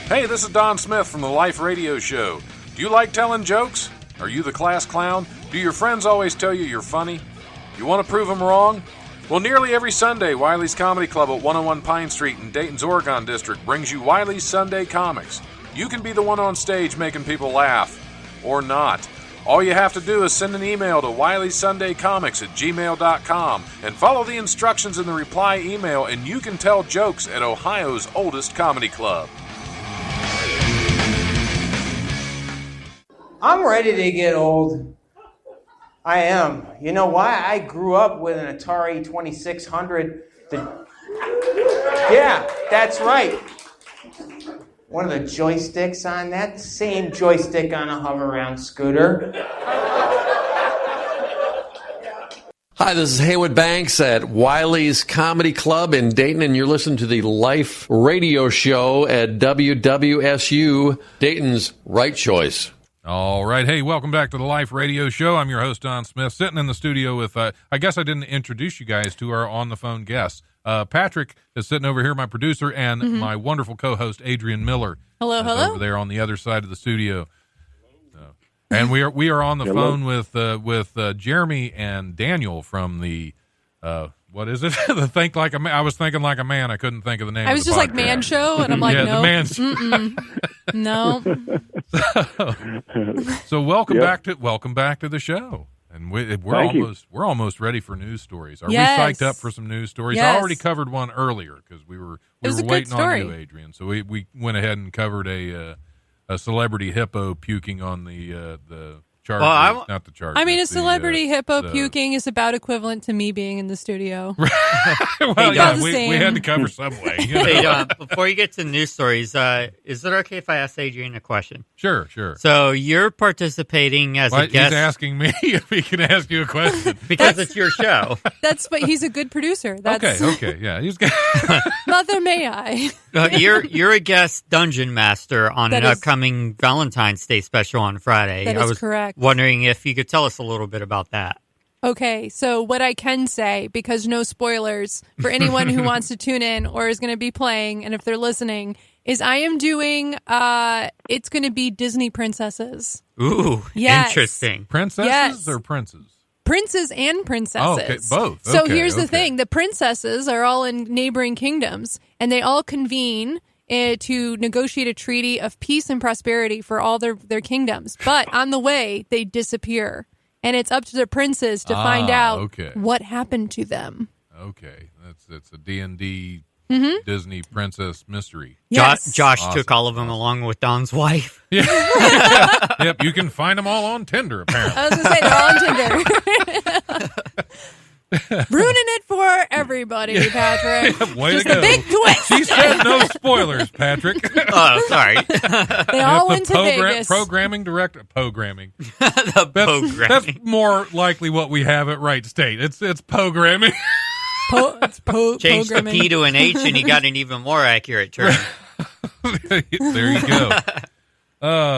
Hey, this is Don Smith from the Life Radio Show. Do you like telling jokes? Are you the class clown? Do your friends always tell you you're funny? You want to prove them wrong? Well, nearly every Sunday, Wiley's Comedy Club at 101 Pine Street in Dayton's Oregon District brings you Wiley's Sunday Comics. You can be the one on stage making people laugh, or not. All you have to do is send an email to wileysundaycomics@gmail.com and follow the instructions in the reply email, and you can tell jokes at Ohio's oldest comedy club. I'm ready to get old. I am. You know why? I grew up with an Atari 2600. Yeah, that's right. One of the joysticks on that, same joystick on a hover-around scooter. Hi, this is Haywood Banks at Wiley's Comedy Club in Dayton, and you're listening to the Life Radio Show at WWSU, Dayton's Right Choice. All right. Hey, welcome back to the Life Radio Show. I'm your host, Don Smith, sitting in the studio with, I guess I didn't introduce you guys to our on-the-phone guests. Patrick is sitting over here, my producer, and my wonderful co-host, Adrian Miller. Hello. Over there on the other side of the studio. And we are on the phone with Jeremy and Daniel from the, what is it? The Think Like a Man. I was thinking like a man. I couldn't think of the name. I was of the just podcast. like Man Show, and I'm like, yeah, no, the Man Show. No. So welcome back to the show, and we're almost ready for news stories. Are we psyched up for some news stories? Yes. I already covered one earlier because we were waiting on you, Adrian. So we went ahead and covered a celebrity hippo puking on the charger, not the charger. I mean, a celebrity hippo puking is about equivalent to me being in the studio. Well, yeah, we had to cover Subway. You know? Hey, Don, before you get to news stories, is it okay if I ask Adrian a question? Sure. So you're participating as a guest. He's asking me if he can ask you a question. Because it's your show. But he's a good producer. Okay, yeah. He's got Mother, may I? You're a guest dungeon master on an upcoming Valentine's Day special on Friday. That is correct. Wondering if you could tell us a little bit about that. Okay, so what I can say, because no spoilers for anyone who wants to tune in or is going to be playing, and if they're listening, is I am doing, it's going to be Disney princesses. Ooh, yes. Interesting. Princesses or princes? Princes and princesses. Oh, okay, both. So okay, here's the thing. The princesses are all in neighboring kingdoms, and they all convene to negotiate a treaty of peace and prosperity for all their kingdoms. But on the way, they disappear. And it's up to the princes to find out what happened to them. Okay. That's a D&D Disney princess mystery. Yes. Josh took all of them along with Don's wife. Yeah. Yep, you can find them all on Tinder, apparently. I was going to say, they're all on Tinder. Ruining it for everybody, Patrick. Way Just to go. a big twist. She said no spoilers, Patrick. Oh, sorry. They all went to Vegas. Programming director. Programming. Programming. That's more likely what we have at Wright State. It's programming. Change the P to an H and you got an even more accurate term. There you go.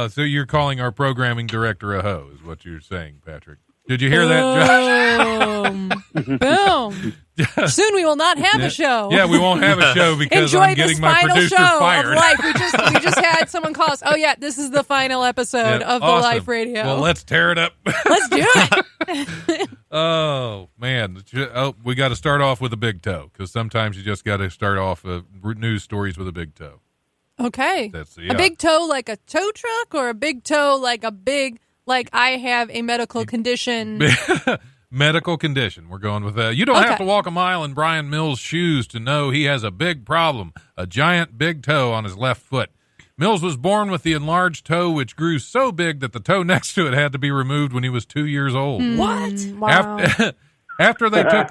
So you're calling our programming director a hoe, is what you're saying, Patrick. Did you hear that, Josh? Boom. Soon we will not have a show. Yeah, we won't have a show because Enjoy I'm getting my producer fired. Of Life. We just had someone call us. Oh yeah, this is the final episode of the Life Radio. Well, let's tear it up. Let's do it. Oh man, we got to start off with a big toe because sometimes you just got to start off news stories with a big toe. Okay. A big toe like a tow truck, or a big toe like a big. Like I have a medical condition. Medical condition. We're going with that. You don't have to walk a mile in Brian Mills' shoes to know he has a big problem, a giant big toe on his left foot. Mills was born with the enlarged toe, which grew so big that the toe next to it had to be removed when he was 2 years old. What? Wow. After they took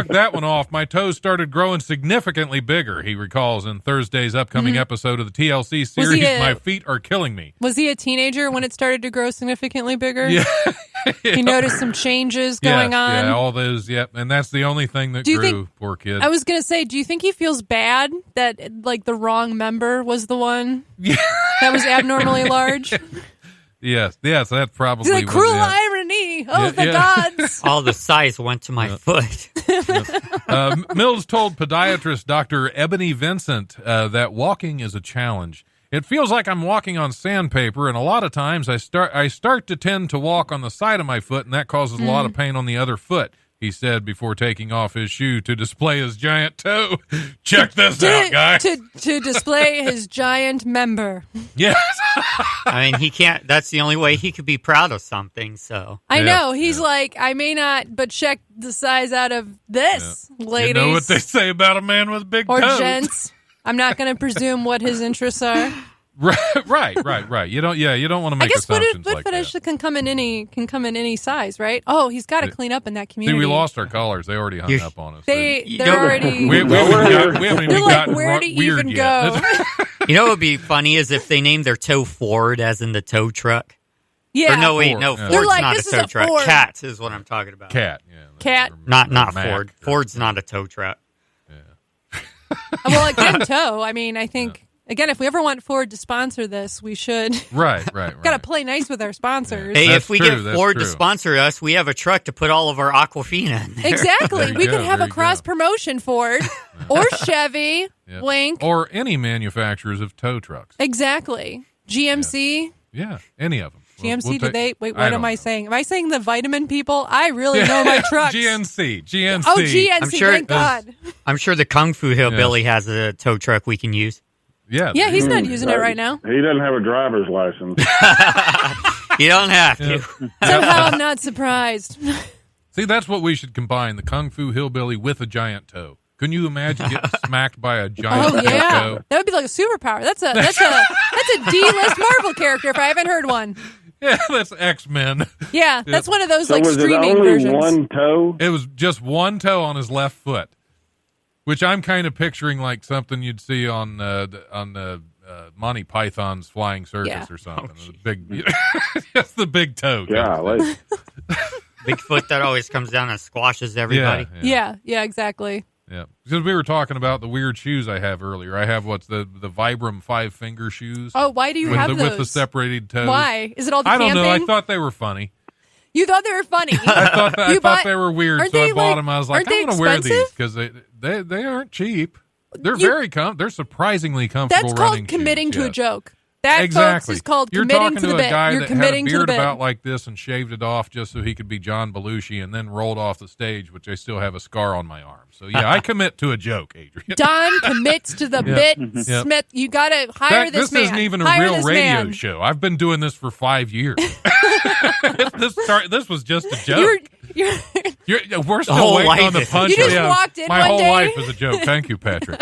that one off, my toes started growing significantly bigger, he recalls in Thursday's upcoming episode of the TLC series, My Feet Are Killing Me. Was he a teenager when it started to grow significantly bigger? Yeah. He noticed some changes going on? Yeah, all those, and that's the only thing that grew, poor kid. I was going to say, do you think he feels bad that, like, the wrong member was the one that was abnormally large? Yes, that probably was cruel irony. Oh, the gods. All the size went to my foot. Mills told podiatrist Dr. Ebony Vincent that walking is a challenge. It feels like I'm walking on sandpaper, and a lot of times I start to tend to walk on the side of my foot, and that causes a lot of pain on the other foot, he said before taking off his shoe to display his giant toe. Check this out, guys. To display his giant member. Yes. I mean, he can't. That's the only way he could be proud of something. So I know. He's like, I may not, but check the size out of this, ladies. You know what they say about a man with big or toes. gents. I'm not going to presume what his interests are. Right. You don't want to make I guess assumptions what like fetish that. can come in any size, right? Oh, he's got to clean up in that See, community. we lost our callers. They already hung up on us. They're don't- already. we haven't even They're like, gotten where to weird even yet. go? you know what would be funny is if they named their tow Ford, as in the tow truck. Yeah. Or no, wait, Ford, no, yeah. Ford's They're like, not this a is tow a truck. Ford. Cat is what I'm talking about. Cat. Yeah. Cat. Not Mac Ford. or- Ford's not a tow truck. Well, again, tow. I mean, I think again, if we ever want Ford to sponsor this, we should. Right. Got to play nice with our sponsors. Hey, That's if we true, get that's Ford to true. sponsor us, we have a truck to put all of our Aquafina in there. Exactly. There you We go, could have there a you cross go. promotion Ford or Chevy. Yeah. Wink. Or any manufacturers of tow trucks. Exactly. GMC. Yeah, any of them. GMC, do they? Wait, I what don't am I know. saying? Am I saying the vitamin people? I really know my trucks. GNC. Oh, GNC. I'm sure Thank God. I'm sure the Kung Fu Hillbilly has a tow truck we can use. Yeah. Yeah, he's not using it right now. He doesn't have a driver's license. You don't have to. Somehow I'm not surprised. See, that's what we should combine: the Kung Fu Hillbilly with a giant toe. Couldn't you imagine getting smacked by a giant Oh yeah, toe? that would be like a superpower. That's a D-list Marvel character if I haven't heard one. Yeah, that's X-Men. Yeah, that's one of those So like was it streaming only versions. one toe? It was just one toe on his left foot, which I'm kind of picturing like something you'd see on the Monty Python's Flying Circus Yeah. or something. The big, just the big toe. Golly. Bigfoot that always comes down and squashes everybody. Yeah, exactly. Yeah, because we were talking about the weird shoes I have earlier. I have what's the Vibram 5-finger shoes. Oh, why do you with have the, those? with the separated toes? Why? Is it all the I don't camping? know. I thought they were funny. You thought they were funny. I thought they were weird, aren't so I they, bought like- them. I was like, aren't they I'm going to wear these expensive? because they aren't cheap. They're they're surprisingly comfortable. That's running called committing shoes, to a yes. joke. That, Exactly. folks, is called You're committing talking to the a bit. guy You're that had a committing to beard the bit. about like this and shaved it off just so he could be John Belushi, and then rolled off the stage, which I still have a scar on my arm. So yeah, I commit to a joke, Adrian. Don commits to the bit. Yep. Smith, you got to hire This this man. isn't even a Hire real this radio man. show. I've been doing this for 5 years. this was just a joke. We're still whole waiting life on the is- punch. You just walked in My one whole day. life is a joke. Thank you, Patrick.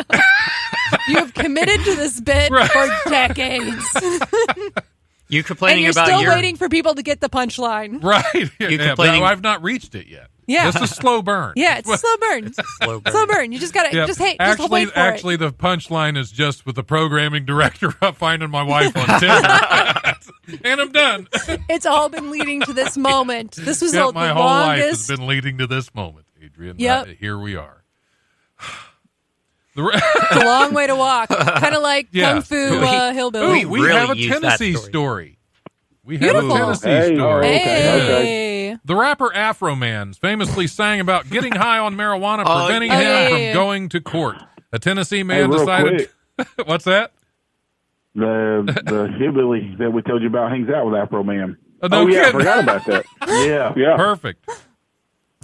You have committed to this bit Right. for decades. You And complaining you're about still your waiting for people to get the punchline. Right. Yeah, complaining- but I've not reached it yet. Yeah. It's a slow burn. Yeah, it's a slow burn. slow burn. Slow burn. You just got to, Yeah. just wait for Actually, the punchline is just with the programming director finding my wife on Tinder. And I'm done. it. It's all been leading to this moment. This was Yeah, the my whole life longest. has been leading to this moment, Adrian. Yep. Here we are. It's a long way to walk. Kind of like Yeah. Kung Fu Hillbilly. We really have a use that Tennessee story. story. We have Beautiful. a Tennessee Hey, story. Hey. The rapper Afro Man famously sang about getting high on marijuana, preventing Oh, him yeah. from going to court. A Tennessee man real decided. What's that? The hillbilly that we told you about hangs out with Afro Man. No Yeah, I kidding. forgot about that. Yeah. Yeah. Perfect.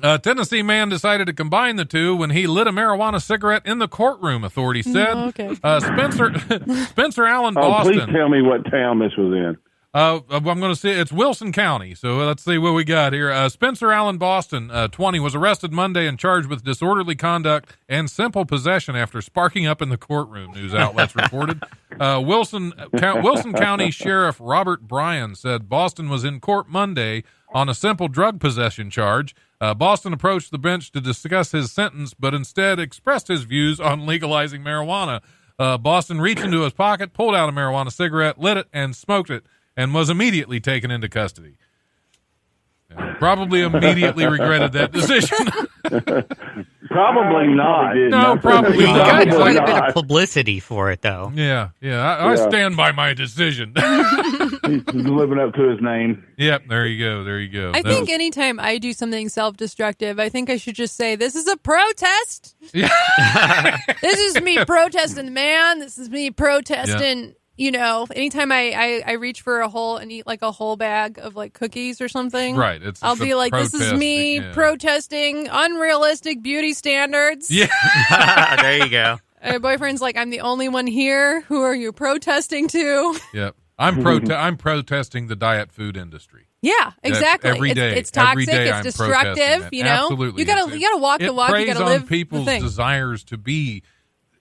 A Tennessee man decided to combine the two when he lit a marijuana cigarette in the courtroom, authorities said. Okay. Spencer Allen Oh, please Boston. tell me what town this was in. I'm going to say it's Wilson County. So let's see what we got here. Spencer Allen Boston, 20, was arrested Monday and charged with disorderly conduct and simple possession after sparking up in the courtroom, news outlets reported. Wilson County Sheriff Robert Bryan said Boston was in court Monday on a simple drug possession charge. Boston approached the bench to discuss his sentence, but instead expressed his views on legalizing marijuana. Boston reached into his pocket, pulled out a marijuana cigarette, lit it, and smoked it, and was immediately taken into custody. Probably immediately regretted that decision. Probably not. No, probably He got not. quite a bit of publicity for it, though. Yeah. I stand by my decision. He's living up to his name. Yep, there you go. I think anytime I do something self-destructive, I think I should just say, this is a protest. Yeah. This is me protesting the man. This is me protesting anytime I reach for a whole and eat like a whole bag of like cookies or something, Right. I'll be like, this is me protesting unrealistic beauty standards. Yeah. There you go. My boyfriend's like, I'm the only one here. Who are you protesting to? Yep. I'm protesting the diet food industry. Yeah, exactly. Every day. It's toxic. Every day it's I'm destructive. protesting that. Absolutely. You gotta walk the walk. You gotta live on people's the thing. desires to be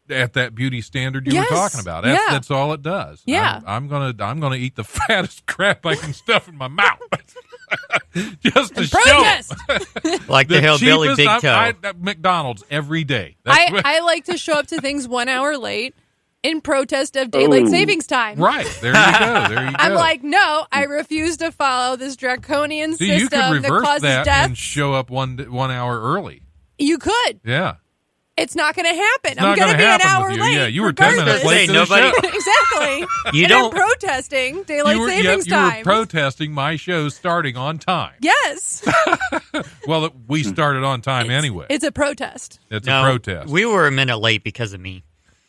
at that beauty standard you Yes. were talking about. That's all it does. Yeah. I'm gonna eat the fattest crap I can stuff in my mouth. Just to Protest. show Like the hillbilly cheapest, big toe. at McDonald's every day. That's what- I like to show up to things 1 hour late in protest of daylight savings time. right. There you go. There you go. I'm like, no, I refuse to follow this draconian See, system you could that reverse causes that death. and show up 1 hour early. You could. Yeah. It's not going to happen. It's I'm not going to gonna be an happen hour with you. late. Yeah, you were 10 minutes regardless. late to the Nobody- show. Exactly. You and don't- I'm protesting daylight savings You were time. protesting my show starting on time. Yes. Well, we started on time anyway. It's a protest. It's No, a protest. We were a minute late because of me.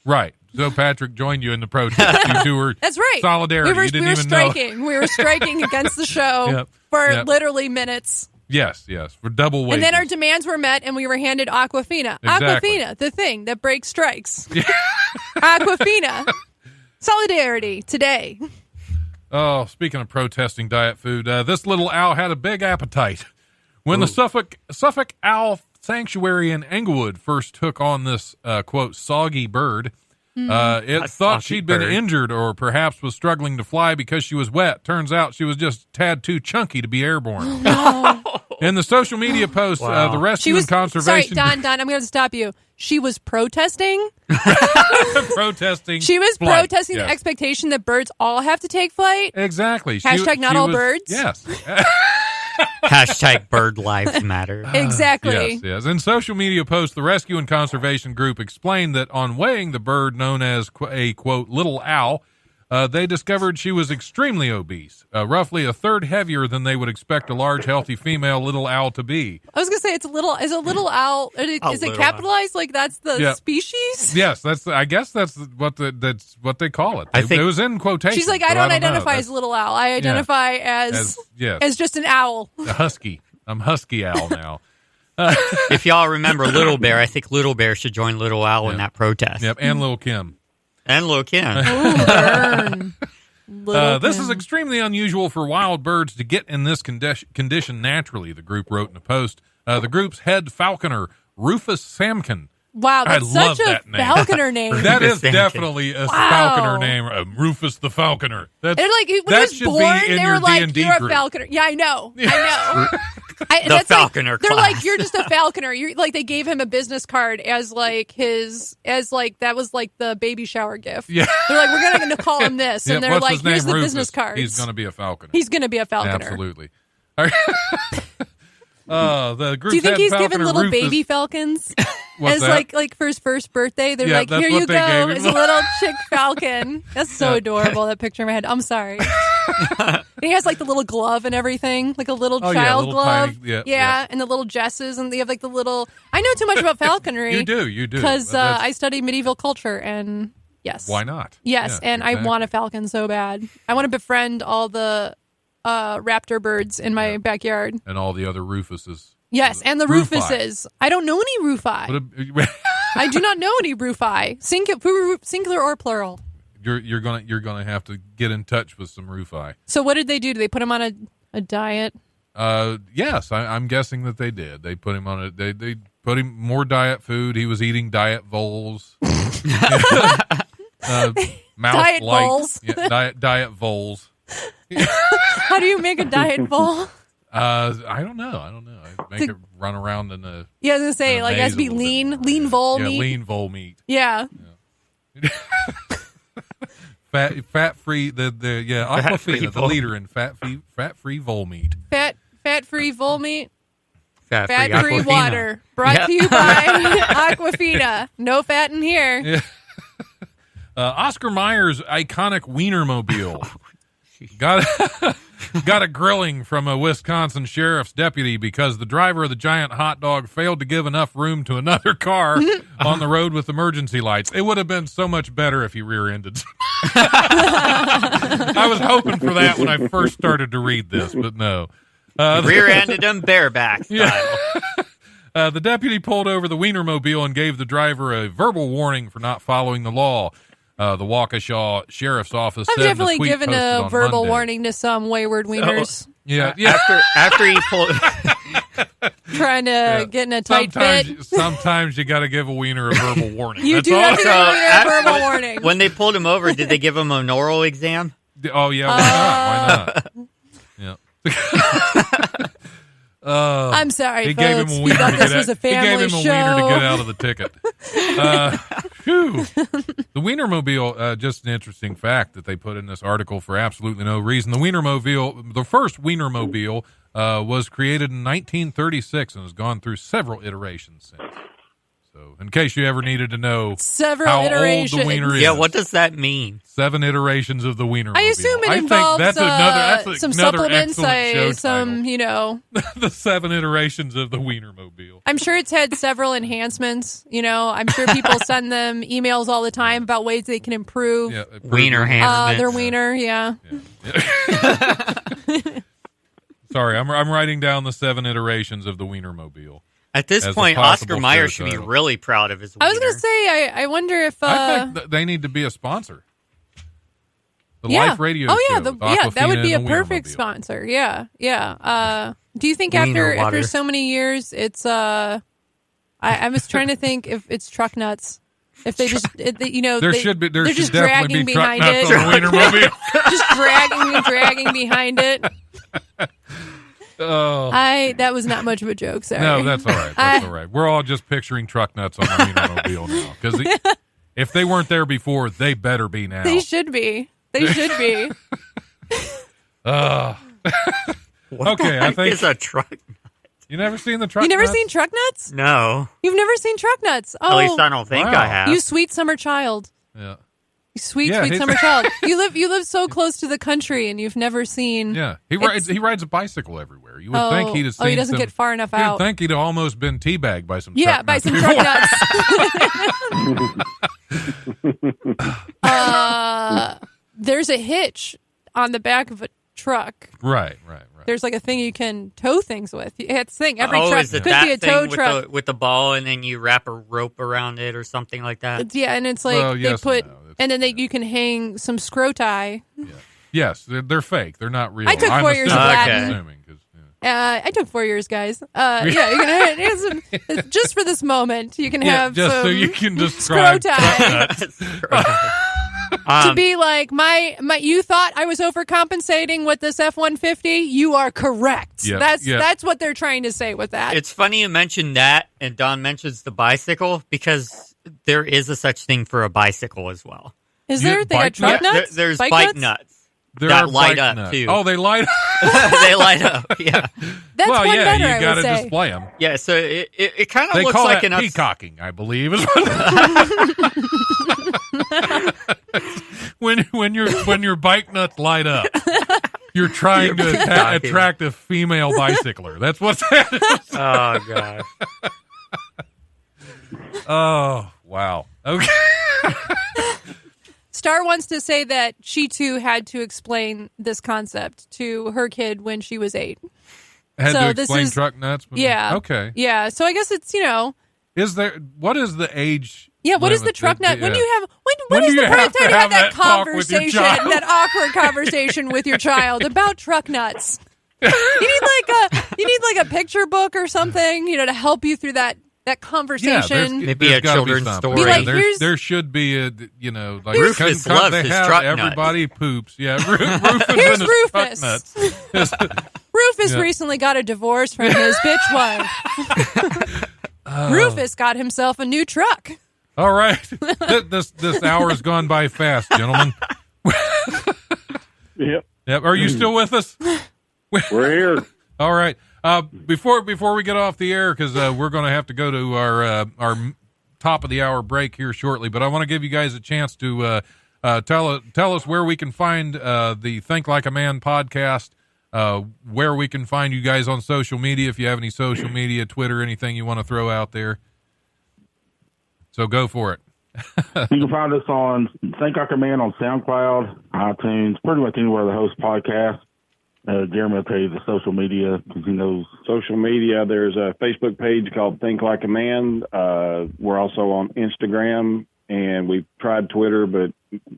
Right. So Patrick joined you in the protest. You two were That's right. solidarity. We were, you didn't we were even know. striking. We were striking against the show Yep. for Yep. literally minutes. Yes, for double wages. And then our demands were met, and we were handed Aquafina. Exactly. Aquafina, the thing that breaks strikes. Aquafina. Solidarity today. Oh, speaking of protesting diet food, this little owl had a big appetite. When the Suffolk Owl Sanctuary in Englewood first took on this, quote, soggy bird, it thought she'd been injured or perhaps was struggling to fly because she was wet. Turns out she was just a tad too chunky to be airborne. In the social media post, the rescue and conservation... Sorry, Don, I'm going to stop you. She was protesting? protesting She was flight. protesting the expectation that birds all have to take flight? Exactly. Hashtag not all birds? Yes. Hashtag bird lives matter. Exactly. Yes. In social media posts, the rescue and conservation group explained that on weighing the bird known as a, quote, little owl, they discovered she was extremely obese, roughly a third heavier than they would expect a large, healthy female little owl to be. I was going to say, is a little owl, is it capitalized? Like that's the species? Yes, I guess that's what they call it. I think it was in quotation. She's like, I don't identify as a little owl. I identify as just an owl. A husky. I'm husky owl now. If y'all remember Little Bear, I think Little Bear should join Little Owl in that protest. Yep, and Lil' Kim. And Lil' Kim. Ooh, burn. This is extremely unusual for wild birds to get in this condition naturally, the group wrote in a post. The group's head falconer, Rufus Samkin. Wow, that's I love such a that name. falconer name. That is Samkin. definitely a falconer name, Rufus the Falconer. And like when that he was should born, be in they your were like, D&D "You're a group. falconer." Yeah, I know. The falconer They're class. like, "You're just a falconer." You're like, they gave him a business card as like that was like the baby shower gift. Yeah. They're like, "We're gonna call him this," and Yeah, they're what's like, his name? "Here's the Rufus. business cards." He's going to be a falconer. He's gonna be a falconer. Absolutely. The group. Do you think he's falconer giving little Rufus, baby falcons What's as that? like for his first birthday? They're Yeah, like, that's "Here what you they go," gave him. as a little chick falcon. That's so adorable. That picture in my head. I'm sorry. And he has like the little glove and everything, like a little Oh, yeah, child little glove. tiny- yeah. And the little jesses, and they have like the little. I know too much about falconry. You do. Because That's- I studied medieval culture, and yes, Why not? Yes, Yeah, and I want a falcon so bad. I want to befriend all the raptor birds in my backyard. And all the other Rufuses. Yes, and the Rufi. Rufuses. I don't know any Rufi. I do not know any Rufi, singular or plural. You're gonna have to get in touch with some Rufi. So what did they do? Did they put him on a diet? Yes, I'm guessing that they did. They put him on they put him more diet food. He was eating diet voles. Mouse Diet light. voles. Yeah, diet voles. How do you make a diet vole? I don't know. I make it run around in a Yeah, I was gonna say in a like it has to maze be a little bit lean more. vole Yeah, meat. lean vole meat. Yeah. Fat free Aquafina, the leader in fat free vole meat. Fat free vole meat. Fat Fat-free Aquafina. water brought Yep. to you by Aquafina. No fat in here. Yeah. Oscar Mayer's iconic Wienermobile got a grilling from a Wisconsin sheriff's deputy because the driver of the giant hot dog failed to give enough room to another car on the road with emergency lights. It would have been so much better if he rear-ended. I was hoping for that when I first started to read this, but no. Rear-ended him bareback style. Yeah. The deputy pulled over the Wienermobile and gave the driver a verbal warning for not following the law. The Waukesha Sheriff's Office I've said in a definitely tweet given posted a on verbal Monday. warning to some wayward wieners Yeah. After he pulled, trying to get in a tight fit. Sometimes you got to give a wiener a verbal warning. You That's do all. have to give a wiener a at- verbal warning. when they pulled him over, did they give him an oral exam? Oh yeah, why not? Yeah. I'm sorry, He folks. gave him a You wiener thought to this get was a out. He family gave him a show. wiener to get out of the ticket. Phew. The Wienermobile, just an interesting fact that they put in this article for absolutely no reason. The Wienermobile, the first Wienermobile, was created in 1936 and has gone through several iterations since. So, in case you ever needed to know Several how iterations. old the wiener is. Yeah, what does that mean? 7 iterations of the Wienermobile. I assume it think involves that's some another supplements, excellent show some, title. The 7 iterations of the Wienermobile. I'm sure it's had several enhancements. I'm sure people send them emails all the time about ways they can improve Wiener enhancements. their wiener. Yeah. Sorry, I'm writing down the 7 iterations of the Wienermobile. At this as a point, possible Oscar Mayer show should be title. really proud of his wiener. I was going to say, I wonder if. I think they need to be a sponsor. The yeah. Life Radio Oh yeah, show. that would be a Aquafina and the perfect Wienermobile. sponsor. Yeah. Do you think Wiener after water. so many years, it's I was trying to think if it's truck nuts. If they just, There they, should be. There they're should just definitely dragging be truck behind nuts it. on the Wienermobile. Just dragging behind it. Oh. That was not much of a joke. Sorry. No, that's all right. That's all right. We're all just picturing truck nuts on the Wienermobile now. Because if they weren't there before, they better be now. They should be. They should be. Okay, I think It's a truck. you never seen the truck. You never nuts? seen truck nuts? No. You've never seen truck nuts? Oh, At least I don't think wow. I have. you sweet summer child. Yeah. You sweet Yeah, he's- summer child. You live so close to the country, and you've never seen. Yeah, he rides a bicycle everywhere. You would think he'd have seen. he doesn't some- get far enough You'd out. think he'd almost been teabagged by some. Yeah, truck by nuts some before. truck nuts. There's a hitch on the back of a truck. Right. There's like a thing you can tow things with. It's a thing. Every oh, truck is it could that be a thing tow with truck. with the ball, and then you wrap a rope around it or something like that? Yeah, and it's like Well, they yes put, and no. and then you can hang some scroti. Yes, they're fake. They're not real. I took I'm 4 years of assuming- Latin. assuming, 'cause, I took 4 years, guys. Yeah, you're gonna it's just for this moment. You can have just some so you can describe scroti. To be like you thought I was overcompensating with this F-150. You are correct. Yeah, That's what they're trying to say with that. It's funny you mentioned that, and Don mentions the bicycle, because there is a such thing for a bicycle as well. Is You- there? They got bike truck nuts? nuts. There's bike nuts There that are light bike up nuts. too. Oh, they light up. They light up. Yeah, That's well, one yeah, better. you I got would to say. display them. yeah. So it kind of They looks call like that an peacocking, I believe. Is what when your bike nuts light up, you're trying to peacocking. attract a female bicycler. That's what's that. Oh god. Oh wow. Okay. Star wants to say that she too had to explain this concept to her kid when she was 8. Had So to this explain is- truck nuts. Yeah. Okay. Yeah. So I guess it's Is there? What is the age? Yeah, what is the limit truck that- nut? When yeah. you have When when is do the you have first to time you have have that that talk with your conversation, child? that awkward conversation with your child about truck nuts? You need like a picture book or something, to help you through that conversation. Maybe there's a gotta be children's something. story. Be like, There- here's- there should be a, like Rufus loves they his have truck nuts. everybody poops. Yeah, Rufus Here's and his truck Rufus. nuts. Rufus Yeah. recently got a divorce from his bitch wife. Rufus got himself a new truck. All right, this hour has gone by fast, gentlemen. Yep, Yep. Are you still with us? we're here. All right. Before we get off the air, because we're going to have to go to our top of the hour break here shortly, but I want to give you guys a chance to tell us where we can find the Think Like a Man podcast. where we can find you guys on social media, if you have any social media, Twitter, anything you want to throw out there. So go for it. You can find us on Think Like a Man on SoundCloud, iTunes, pretty much anywhere the host podcast. Jeremy will tell you the social media because he knows. Social media, there's a Facebook page called Think Like a Man. We're also on Instagram, and we've tried Twitter, but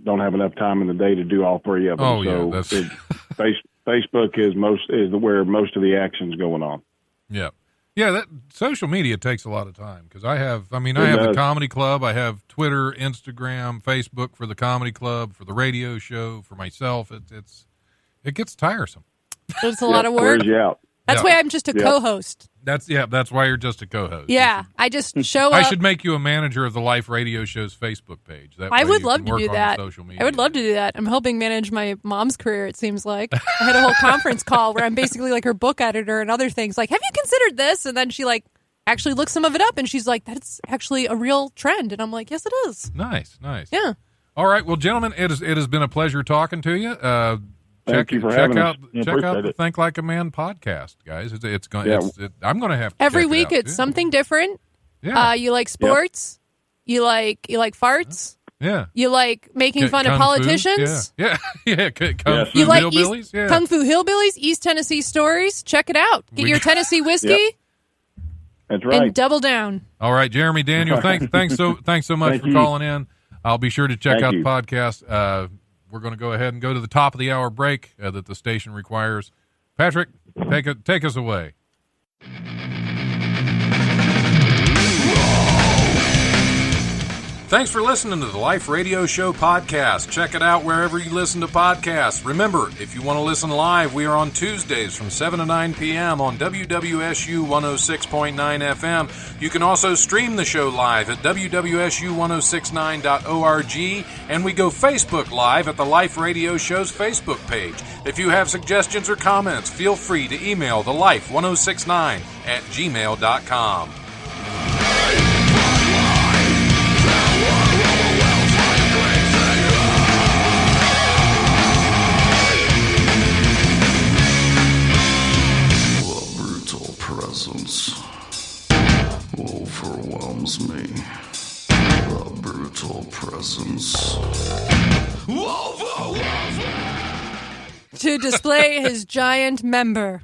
don't have enough time in the day to do all three of them. Oh, yeah, so that's... Facebook is where most of the action's going on. Yeah. Yeah, that social media takes a lot of time because I have the comedy club, I have Twitter, Instagram, Facebook for the comedy club, for the radio show, for myself. It gets tiresome. It's a lot of work. Wears you out. That's why I'm just a co-host. That's why you're just a co-host. Yeah, I just show up. I should make you a manager of the Life Radio Show's Facebook page. That I way would you love can to work do on that. social media. I would love to do that. I'm helping manage my mom's career, it seems like. I had a whole conference call where I'm basically like her book editor and other things. Like, have you considered this? And then she like actually looks some of it up and she's like, that's actually a real trend. And I'm like, yes, it is. Nice. Yeah. All right. Well, gentlemen, it has been a pleasure talking to you. Thank you for having us. Check out the Think Like a Man podcast, guys. I'm going to have to every check week. it out, It's something different. Yeah. You like sports. Yep. You like farts. Yeah. You like making fun of politicians. Yeah. Kung Fu you like Hillbillies. Kung Fu Hillbillies, East Tennessee stories. Check it out. Get your Tennessee whiskey. Yep. That's right. And double down. All right, Jeremy, Daniel, thanks so much for calling in. I'll be sure to check out the podcast. We're going to go ahead and go to the top of the hour break that the station requires. Patrick, take us away. Thanks for listening to the Life Radio Show podcast. Check it out wherever you listen to podcasts. Remember, if you want to listen live, we are on Tuesdays from 7 to 9 p.m. on WWSU 106.9 FM. You can also stream the show live at WWSU1069.org, and we go Facebook Live at the Life Radio Show's Facebook page. If you have suggestions or comments, feel free to email thelife1069@gmail.com. Presence overwhelms me. The brutal presence overwhelms me. To display his giant member.